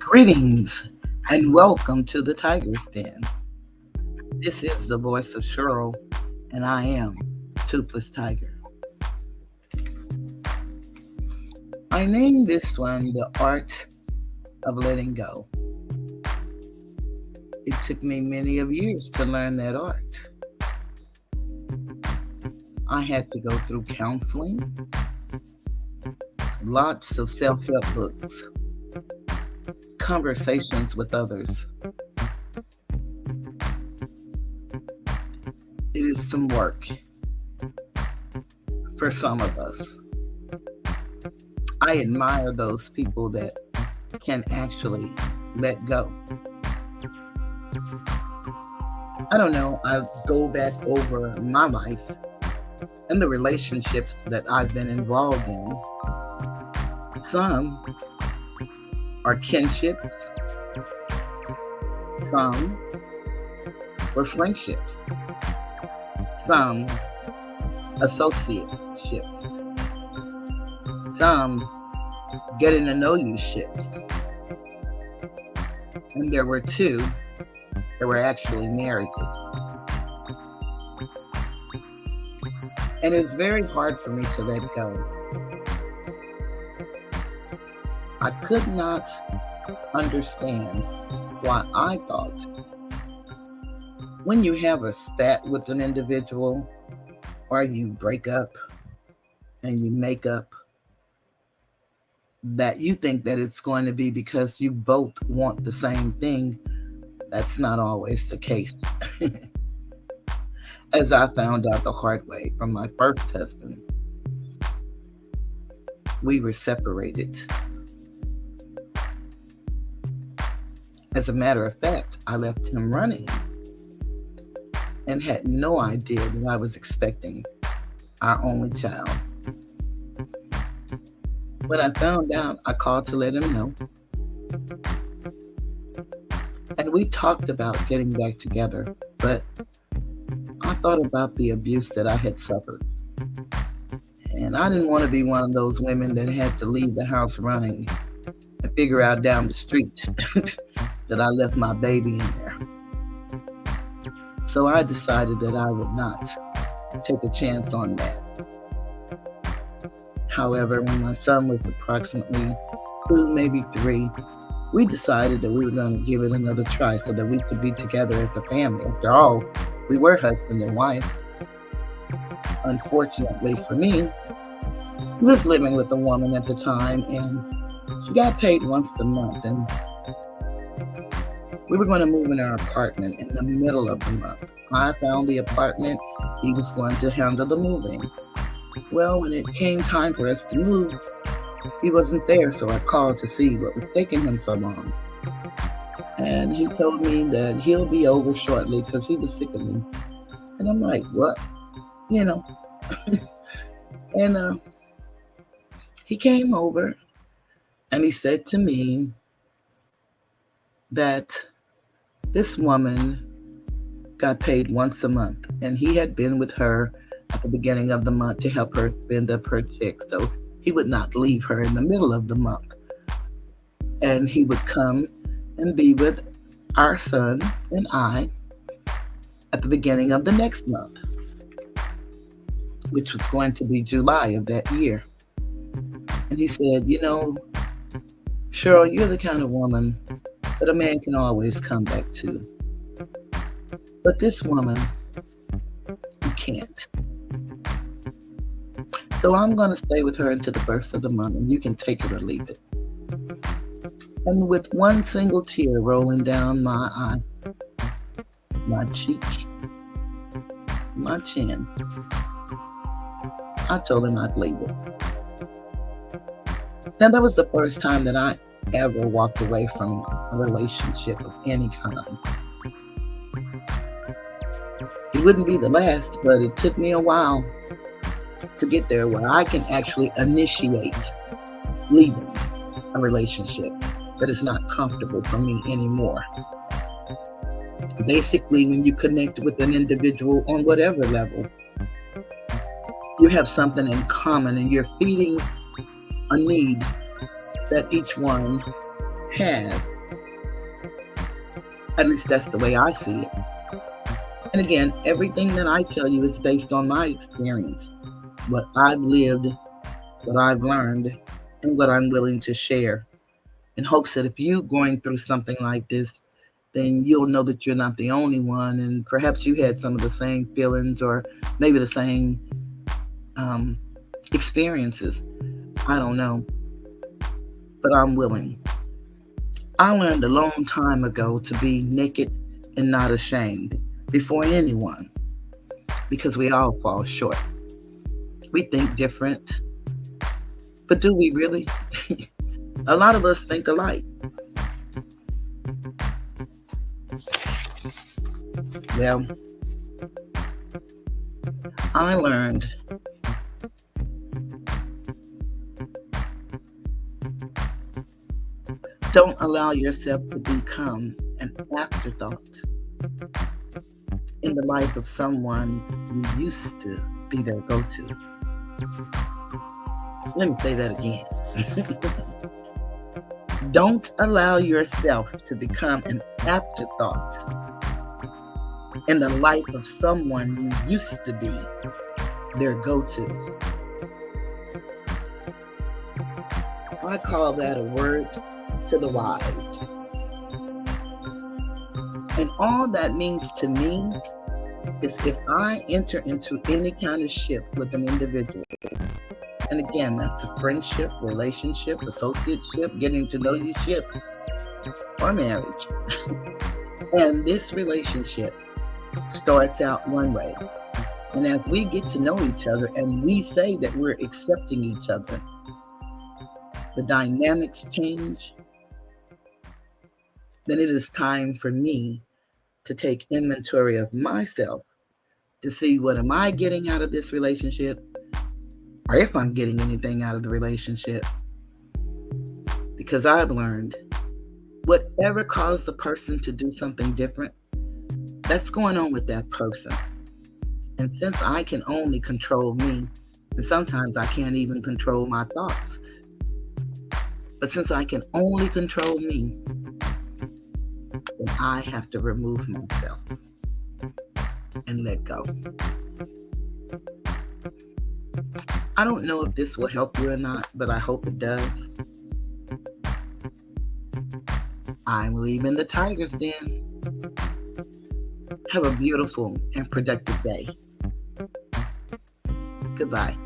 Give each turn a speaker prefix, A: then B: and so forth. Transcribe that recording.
A: Greetings and welcome to the Tiger's Den. This is the voice of Cheryl, and I am Toothless Tiger. I named this one The Art of Letting Go. It took me many of years to learn that art. I had to go through counseling, lots of self-help books, conversations with others. It is some work for some of us. I admire those people that can actually let go. I don't know, I go back over my life and the relationships that I've been involved in. Some are kinships, some were friendships, some associateships, some getting to know you ships, and there were two that were actually marriages. And it was very hard for me to let go. I could not understand why I thought when you have a spat with an individual or you break up and you make up, that you think that it's going to be because you both want the same thing. That's not always the case. As I found out the hard way from my first husband, we were separated. As a matter of fact, I left him running and had no idea that I was expecting our only child. When I found out, I called to let him know. And we talked about getting back together, but I thought about the abuse that I had suffered. And I didn't want to be one of those women that had to leave the house running and figure out down the street that I left my baby in there. So I decided that I would not take a chance on that. However, when my son was approximately 2, maybe 3, we decided that we were going to give it another try so that we could be together as a family. After all, we were husband and wife. Unfortunately for me, I was living with a woman at the time, and she got paid once a month, and we were going to move in our apartment in the middle of the month. I found the apartment. He was going to handle the moving. Well, when it came time for us to move, he wasn't there, so I called to see what was taking him so long. And he told me that he'll be over shortly because he was sick of me. And I'm like, what? And he came over and he said to me that this woman got paid once a month, and he had been with her at the beginning of the month to help her spend up her check, so he would not leave her in the middle of the month. And he would come and be with our son and I at the beginning of the next month, which was going to be July of that year. And he said, Cheryl, you're the kind of woman that a man can always come back to. But this woman, you can't. So I'm going to stay with her until the first of the month, and you can take it or leave it. And with one single tear rolling down my eye, my cheek, my chin, I told him I'd leave it. Now, that was the first time that I ever walked away from a relationship of any kind. It wouldn't be the last, but it took me a while to get there where I can actually initiate leaving a relationship that is not comfortable for me anymore. Basically, when you connect with an individual on whatever level, you have something in common and you're feeding a need that each one has. At least that's the way I see it. And again, everything that I tell you is based on my experience, what I've lived, what I've learned, and what I'm willing to share, in hopes that if you're going through something like this, then you'll know that you're not the only one, and perhaps you had some of the same feelings or maybe the same experiences. I don't know, but I'm willing. I learned a long time ago to be naked and not ashamed before anyone, because we all fall short. We think different, but do we really? A lot of us think alike. Well, I learned don't allow yourself to become an afterthought in the life of someone you used to be their go-to. Let me say that again. Don't allow yourself to become an afterthought in the life of someone you used to be their go-to. I call that a word to the wise. And all that means to me is if I enter into any kind of ship with an individual, and again, that's a friendship, relationship, associateship, getting to know you ship, or marriage. And this relationship starts out one way. And as we get to know each other and we say that we're accepting each other, the dynamics change. Then it is time for me to take inventory of myself to see what am I getting out of this relationship, or if I'm getting anything out of the relationship. Because I've learned whatever caused the person to do something different, that's going on with that person. And since I can only control me, and sometimes I can't even control my thoughts, but since I can only control me, then I have to remove myself and let go. I don't know if this will help you or not, but I hope it does. I'm leaving the tiger's den. Have a beautiful and productive day. Goodbye.